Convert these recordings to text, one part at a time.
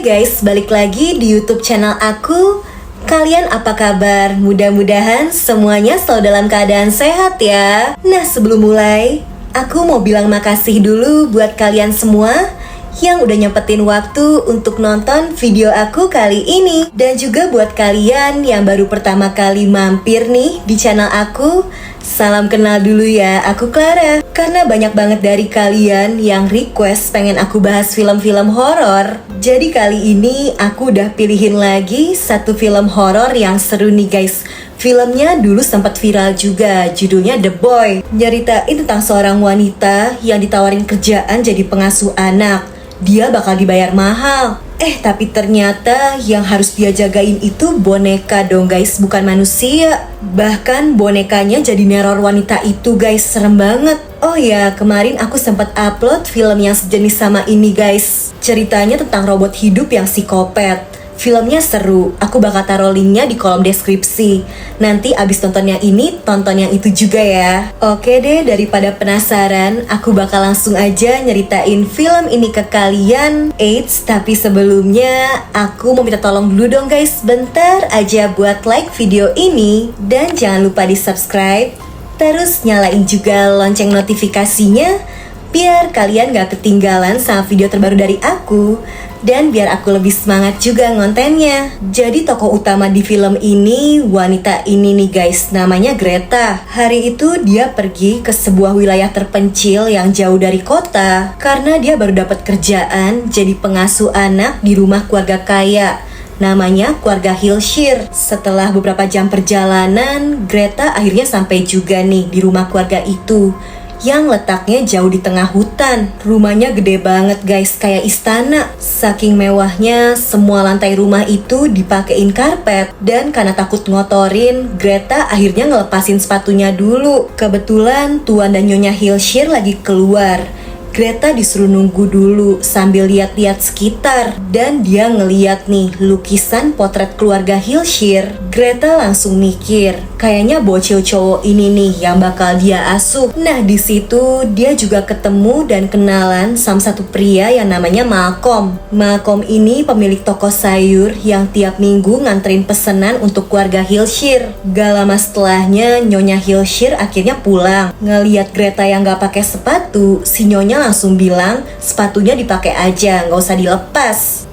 Oke guys, balik lagi di YouTube channel aku. Kalian apa kabar? Mudah-mudahan semuanya selalu dalam keadaan sehat ya. Nah, sebelum mulai, aku mau bilang makasih dulu buat kalian semua yang udah nyempetin waktu untuk nonton video aku kali ini. Dan juga buat kalian yang baru pertama kali mampir nih di channel aku, salam kenal dulu ya, aku Clara. Karena banyak banget dari kalian yang request pengen aku bahas film-film horor. Jadi kali ini aku udah pilihin lagi satu film horor yang seru nih guys. Filmnya dulu sempat viral juga, judulnya The Boy. Nyeritain tentang seorang wanita yang ditawarin kerjaan jadi pengasuh anak. Dia bakal dibayar mahal. Tapi ternyata yang harus dia jagain itu boneka dong guys, bukan manusia. Bahkan bonekanya jadi neror wanita itu guys, serem banget. Oh ya, kemarin aku sempat upload film yang sejenis sama ini guys. Ceritanya tentang robot hidup yang psikopat. Filmnya seru, aku bakal taruh linknya di kolom deskripsi. Nanti abis nonton yang ini, tonton yang itu juga ya. Oke deh, daripada penasaran, aku bakal langsung aja nyeritain film ini ke kalian. Eits, tapi sebelumnya, aku mau minta tolong dulu dong guys, bentar aja buat like video ini. Dan jangan lupa di subscribe, terus nyalain juga lonceng notifikasinya, biar kalian gak ketinggalan sama video terbaru dari aku. Dan biar aku lebih semangat juga ngontennya. Jadi tokoh utama di film ini, wanita ini nih guys, namanya Greta. Hari itu dia pergi ke sebuah wilayah terpencil yang jauh dari kota, karena dia baru dapat kerjaan jadi pengasuh anak di rumah keluarga kaya, namanya keluarga Hillshire. Setelah beberapa jam perjalanan, Greta akhirnya sampai juga nih di rumah keluarga itu, yang letaknya jauh di tengah hutan. Rumahnya gede banget guys, kayak istana. Saking mewahnya, semua lantai rumah itu dipakein karpet. Dan karena takut ngotorin, Greta akhirnya ngelepasin sepatunya dulu. Kebetulan Tuan dan Nyonya Hillshire lagi keluar. Greta disuruh nunggu dulu sambil lihat-lihat sekitar. Dan dia ngeliat nih lukisan potret keluarga Hillshire. Greta langsung mikir, kayaknya bocil cowok ini nih yang bakal dia asuh. Nah, di situ dia juga ketemu dan kenalan sama satu pria yang namanya Malcolm. Malcolm ini pemilik toko sayur yang tiap minggu nganterin pesanan untuk keluarga Hillshire. Gak lama setelahnya, Nyonya Hillshire akhirnya pulang. Ngeliat Greta yang gak pakai sepatu, si Nyonya langsung bilang sepatunya dipakai aja, gak usah dilepas.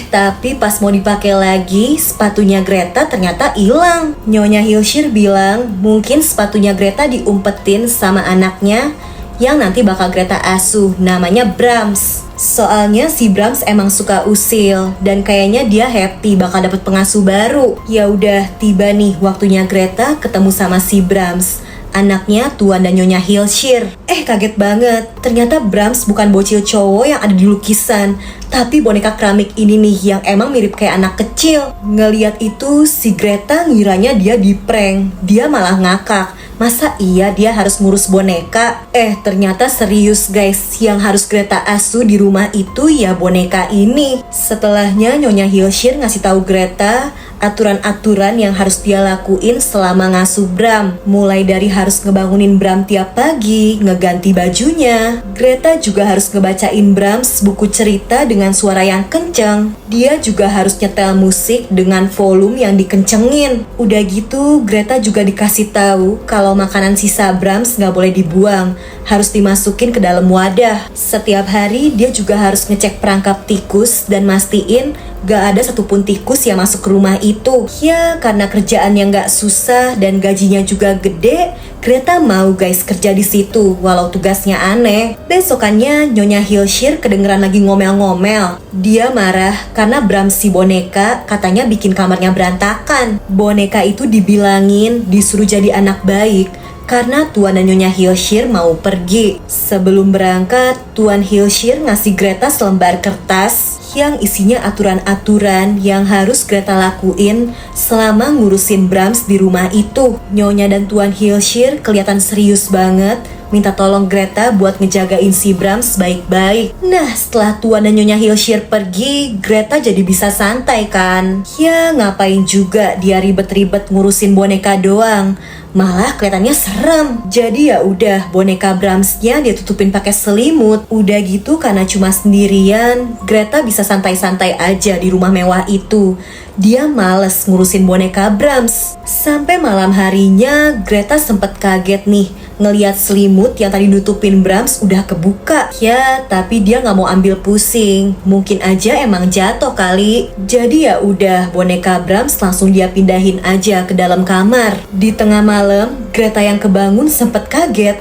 Tapi pas mau dipakai lagi, sepatunya Greta ternyata hilang. Nyonya Hillshire bilang mungkin sepatunya Greta diumpetin sama anaknya yang nanti bakal Greta asuh, namanya Brahms. Soalnya si Brahms emang suka usil dan kayaknya dia happy bakal dapet pengasuh baru. Ya udah, tiba nih waktunya Greta ketemu sama si Brahms, anaknya Tuan dan Nyonya Hillshire. Kaget banget, ternyata Brahms bukan bocil cowok yang ada di lukisan, tapi boneka keramik ini nih yang emang mirip kayak anak kecil. Ngeliat itu, si Greta ngiranya dia di-prank. Dia malah ngakak, masa iya dia harus ngurus boneka? Ternyata serius guys, yang harus Greta asuh di rumah itu ya boneka ini. Setelahnya Nyonya Hillshire ngasih tahu Greta aturan-aturan yang harus dia lakuin selama ngasuh Bram. Mulai dari harus ngebangunin Bram tiap pagi, ngeganti bajunya. Greta juga harus ngebacain Brahms buku cerita dengan suara yang kenceng. Dia juga harus nyetel musik dengan volume yang dikencengin. Udah gitu, Greta juga dikasih tahu kalau makanan sisa Brahms gak boleh dibuang, harus dimasukin ke dalam wadah. Setiap hari dia juga harus ngecek perangkap tikus dan mastiin gak ada satupun tikus yang masuk ke rumah itu. Ya, karena kerjaan yang gak susah dan gajinya juga gede, Greta mau guys kerja di situ walau tugasnya aneh. Besokannya Nyonya Hillshire kedengeran lagi ngomel-ngomel. Dia marah karena Brahms si boneka katanya bikin kamarnya berantakan. Boneka itu dibilangin disuruh jadi anak baik karena Tuan dan Nyonya Hillshire mau pergi. Sebelum berangkat, Tuan Hillshire ngasih Greta selembar kertas yang isinya aturan-aturan yang harus Greta lakuin selama ngurusin Brahms di rumah itu. Nyonya dan Tuan Hillshire kelihatan serius banget minta tolong Greta buat ngejagain si Brahms baik-baik. Nah, setelah Tuan dan Nyonya Hilshire pergi, Greta jadi bisa santai kan. Ya, ngapain juga dia ribet-ribet ngurusin boneka doang. Malah kelihatannya serem. Jadi ya udah, boneka Brahmsnya dia tutupin pakai selimut. Udah gitu karena cuma sendirian, Greta bisa santai-santai aja di rumah mewah itu. Dia males ngurusin boneka Brahms. Sampai malam harinya Greta sempet kaget nih ngeliat selimut yang tadi nutupin Brahms udah kebuka. Ya, tapi dia nggak mau ambil pusing. Mungkin aja emang jatuh kali. Jadi ya udah, boneka Brahms langsung dia pindahin aja ke dalam kamar. Di tengah malam, Greta yang kebangun sempet kaget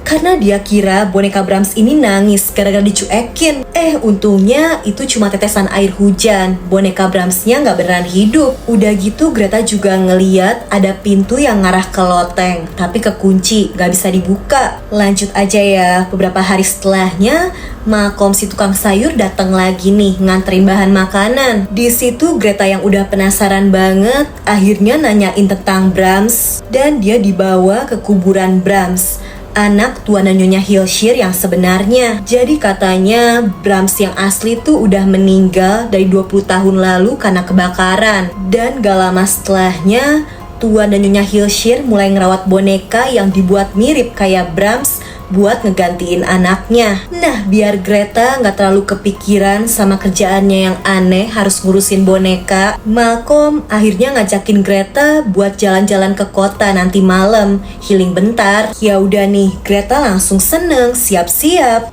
karena dia kira boneka Brahms ini nangis gara-gara dicuekin. Untungnya itu cuma tetesan air hujan. Boneka Brahmsnya nggak beneran hidup. Udah gitu Greta juga ngeliat ada pintu yang ngarah ke loteng, tapi kekunci, nggak bisa dibuka. Lanjut aja ya, beberapa hari setelahnya Malcolm si tukang sayur datang lagi nih nganterin bahan makanan. Di situ Greta yang udah penasaran banget akhirnya nanyain tentang Brahms dan dia dibawa ke kuburan Brahms, anak Tuan dan Nyonya Hilshire yang sebenarnya. Jadi katanya Brahms yang asli tuh udah meninggal dari 20 tahun lalu karena kebakaran. Dan gak lama setelahnya Tuan dan Nyonya Hilshire mulai ngerawat boneka yang dibuat mirip kayak Brahms buat ngegantiin anaknya. Nah, biar Greta nggak terlalu kepikiran sama kerjaannya yang aneh harus ngurusin boneka, Malcolm akhirnya ngajakin Greta buat jalan-jalan ke kota nanti malam, healing bentar. Ya udah nih, Greta langsung seneng, siap-siap.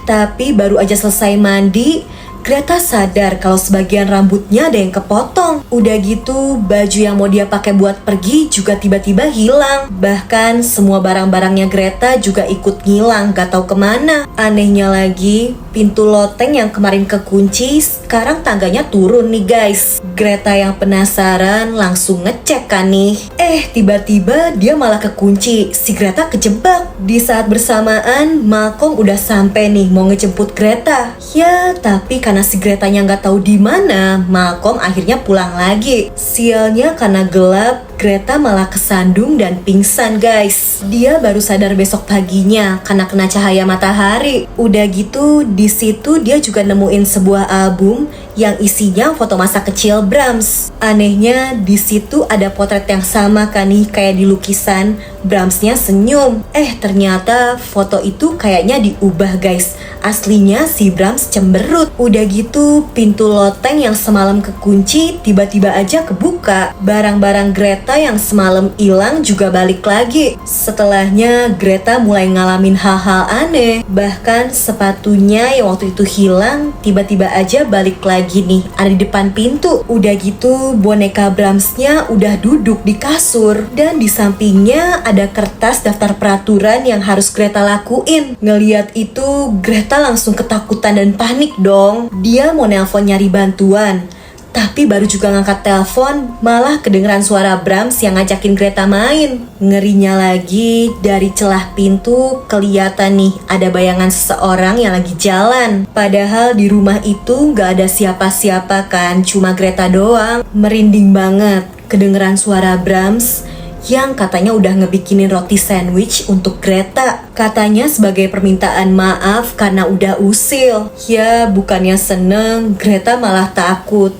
Tapi baru aja selesai mandi, Greta sadar kalau sebagian rambutnya ada yang kepotong. Udah gitu, baju yang mau dia pakai buat pergi juga tiba-tiba hilang. Bahkan semua barang-barangnya Greta juga ikut ngilang, gak tahu kemana. Anehnya lagi, pintu loteng yang kemarin kekunci, sekarang tangganya turun nih guys. Greta yang penasaran langsung ngecek kan nih. Tiba-tiba dia malah kekunci. Si Greta kejebak. Di saat bersamaan, Malcolm udah sampai nih mau ngejemput Greta. Ya, tapi karena si Gretanya nggak tahu di mana, Malcolm akhirnya pulang lagi. Sialnya karena gelap, Greta malah kesandung dan pingsan guys. Dia baru sadar besok paginya karena kena cahaya matahari. Udah gitu, di situ dia juga nemuin sebuah album yang isinya foto masa kecil Brahms. Anehnya di situ ada potret yang sama kan nih kayak di lukisan. Brahmsnya senyum. Ternyata foto itu kayaknya diubah guys. Aslinya si Brahms cemberut. Udah gitu, pintu loteng yang semalam kekunci tiba-tiba aja kebuka. Barang-barang Greta yang semalam hilang juga balik lagi. Setelahnya Greta mulai ngalamin hal-hal aneh. Bahkan sepatunya yang waktu itu hilang tiba-tiba aja balik lagi nih, ada di depan pintu. Udah gitu boneka Brahmsnya udah duduk di kasur dan di sampingnya ada kertas daftar peraturan yang harus Greta lakuin. Ngeliat itu Greta langsung ketakutan dan panik dong. Dia mau nelpon nyari bantuan, tapi baru juga ngangkat telepon malah kedengeran suara Brahms yang ngajakin Greta main. Ngerinya lagi, dari celah pintu kelihatan nih ada bayangan seseorang yang lagi jalan. Padahal di rumah itu gak ada siapa-siapa kan, cuma Greta doang. Merinding banget kedengeran suara Brahms yang katanya udah ngebikinin roti sandwich untuk Greta. Katanya sebagai permintaan maaf karena udah usil. Ya, bukannya seneng, Greta malah takut.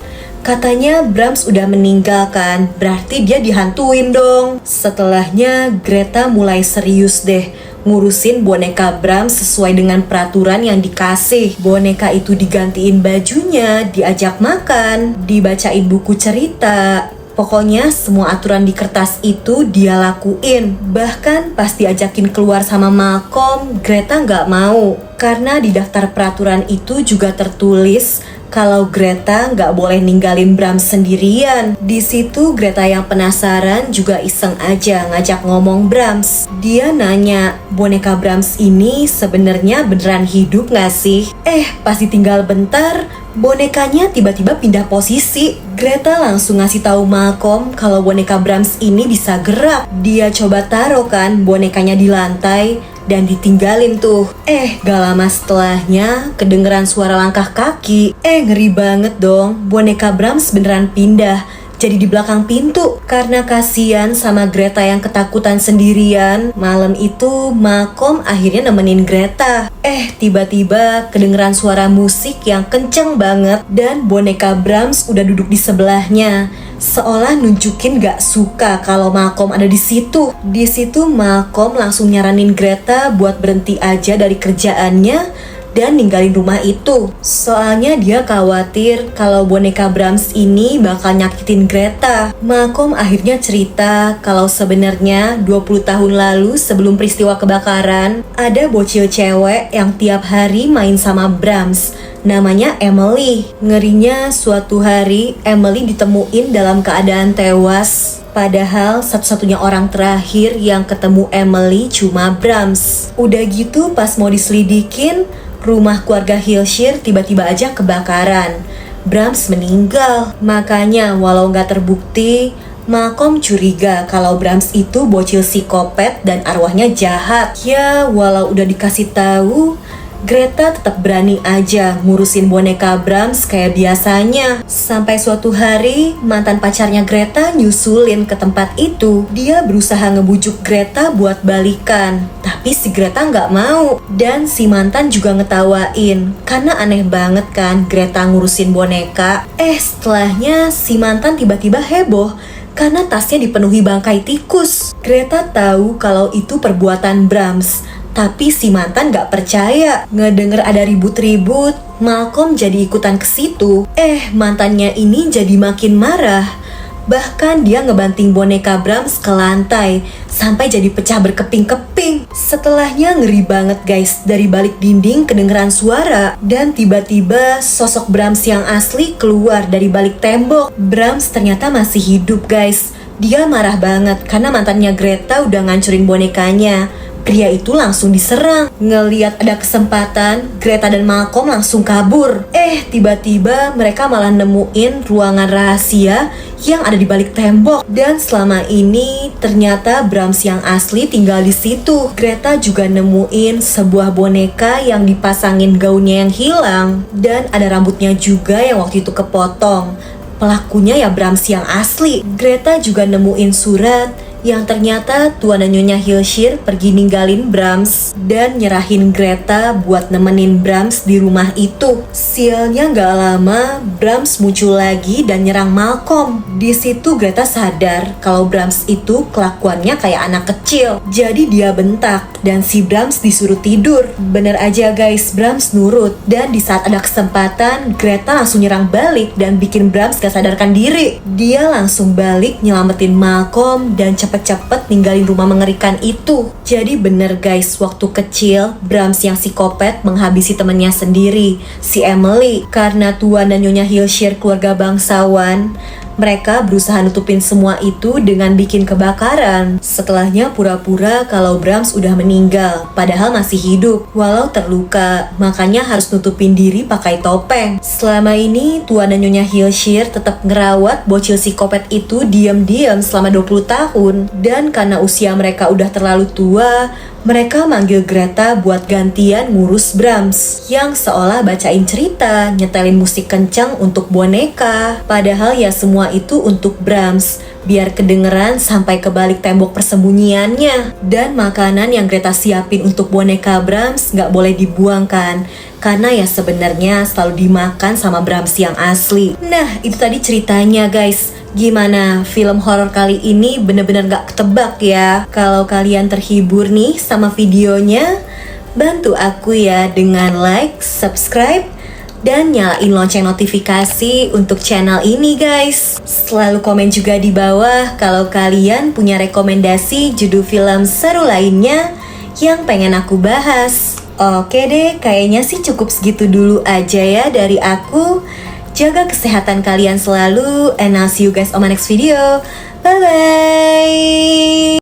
Katanya Brahms udah meninggal kan, berarti dia dihantuin dong. Setelahnya Greta mulai serius deh ngurusin boneka Brahms sesuai dengan peraturan yang dikasih. Boneka itu digantiin bajunya, diajak makan, dibacain buku cerita. Pokoknya semua aturan di kertas itu dia lakuin. Bahkan pas diajakin keluar sama Malcolm, Greta nggak mau. Karena di daftar peraturan itu juga tertulis kalau Greta nggak boleh ninggalin Brahms sendirian. Di situ Greta yang penasaran juga iseng aja ngajak ngomong Brahms. Dia nanya, boneka Brahms ini sebenarnya beneran hidup nggak sih? Pas ditinggal bentar, bonekanya tiba-tiba pindah posisi. Greta langsung ngasih tahu Malcolm kalau boneka Brahms ini bisa gerak. Dia coba taruh kan bonekanya di lantai dan ditinggalin tuh. Gak lama setelahnya kedengeran suara langkah kaki. Ngeri banget dong, boneka Brahms beneran pindah. jadi di belakang pintu. Karena kasihan sama Greta yang ketakutan sendirian, malam itu Malcolm akhirnya nemenin Greta. Tiba-tiba kedengeran suara musik yang kenceng banget dan boneka Brahms udah duduk di sebelahnya. Seolah nunjukin gak suka kalau Malcolm ada di situ. Di situ Malcolm langsung nyaranin Greta buat berhenti aja dari kerjaannya dan ninggalin rumah itu. Soalnya dia khawatir kalau boneka Brahms ini bakal nyakitin Greta. Malcolm akhirnya cerita kalau sebenarnya 20 tahun lalu sebelum peristiwa kebakaran, ada bocil cewek yang tiap hari main sama Brahms. Namanya Emily. Ngerinya suatu hari Emily ditemuin dalam keadaan tewas. Padahal satu-satunya orang terakhir yang ketemu Emily cuma Brahms. Udah gitu pas mau diselidikin, rumah keluarga Hilshire tiba-tiba aja kebakaran. Brahms meninggal. Makanya walau gak terbukti, Malcolm curiga kalau Brahms itu bocil psikopat dan arwahnya jahat. Ya walau udah dikasih tahu, Greta tetap berani aja ngurusin boneka Brahms kayak biasanya. Sampai suatu hari mantan pacarnya Greta nyusulin ke tempat itu. Dia berusaha ngebujuk Greta buat balikan, tapi si Greta nggak mau. Dan si mantan juga ngetawain, karena aneh banget kan Greta ngurusin boneka. Setelahnya si mantan tiba-tiba heboh karena tasnya dipenuhi bangkai tikus. Greta tahu kalau itu perbuatan Brahms, tapi si mantan gak percaya. Ngedenger ada ribut-ribut, Malcolm jadi ikutan ke situ. Mantannya ini jadi makin marah. Bahkan dia ngebanting boneka Brahms ke lantai sampai jadi pecah berkeping-keping. Setelahnya ngeri banget guys, dari balik dinding kedengeran suara dan tiba-tiba sosok Brahms yang asli keluar dari balik tembok. Brahms ternyata masih hidup guys. Dia marah banget karena mantannya Greta udah ngancurin bonekanya. Pria itu langsung diserang. Ngeliat ada kesempatan, Greta dan Malcolm langsung kabur. Tiba-tiba mereka malah nemuin ruangan rahasia yang ada di balik tembok. Dan selama ini ternyata Brahms yang asli tinggal di situ. Greta juga nemuin sebuah boneka yang dipasangin gaunnya yang hilang. Dan ada rambutnya juga yang waktu itu kepotong. Pelakunya ya Brahms yang asli. Greta juga nemuin surat yang ternyata Tuan dan Nyonya Hilshire pergi ninggalin Brahms dan nyerahin Greta buat nemenin Brahms di rumah itu. Sialnya gak lama, Brahms muncul lagi dan nyerang Malcolm. Di situ Greta sadar kalau Brahms itu kelakuannya kayak anak kecil. Jadi dia bentak dan si Brahms disuruh tidur. Bener aja guys, Brahms nurut. Dan di saat ada kesempatan, Greta langsung nyerang balik dan bikin Brahms gak sadarkan diri. Dia langsung balik nyelamatin Malcolm dan cepet-cepet ninggalin rumah mengerikan itu. Jadi bener guys, waktu kecil Brahms yang psikopat menghabisi temannya sendiri, si Emily. Karena Tuan dan Nyonya Hilshire keluarga bangsawan, mereka berusaha nutupin semua itu dengan bikin kebakaran. Setelahnya pura-pura kalau Brahms udah meninggal, padahal masih hidup. Walau terluka, makanya harus nutupin diri pakai topeng. Selama ini Tuan dan Nyonya Hilshire tetap ngerawat bocil psikopat itu diam-diam selama 20 tahun. Dan karena usia mereka udah terlalu tua, mereka manggil Greta buat gantian ngurus Brahms, yang seolah bacain cerita, nyetelin musik kencang untuk boneka. Padahal ya semua itu untuk Brahms, biar kedengeran sampai ke balik tembok persembunyiannya. Dan makanan yang Greta siapin untuk boneka Brahms gak boleh dibuangkan, karena ya sebenarnya selalu dimakan sama Brahms yang asli. Nah, itu tadi ceritanya guys. Gimana, film horor kali ini bener-bener gak ketebak ya? Kalau kalian terhibur nih sama videonya, bantu aku ya dengan like, subscribe, dan nyalain lonceng notifikasi untuk channel ini guys. Selalu komen juga di bawah kalau kalian punya rekomendasi judul film seru lainnya yang pengen aku bahas. Oke deh, kayaknya sih cukup segitu dulu aja ya dari aku. Jaga kesehatan kalian selalu, and I'll see you guys on my next video. Bye-bye!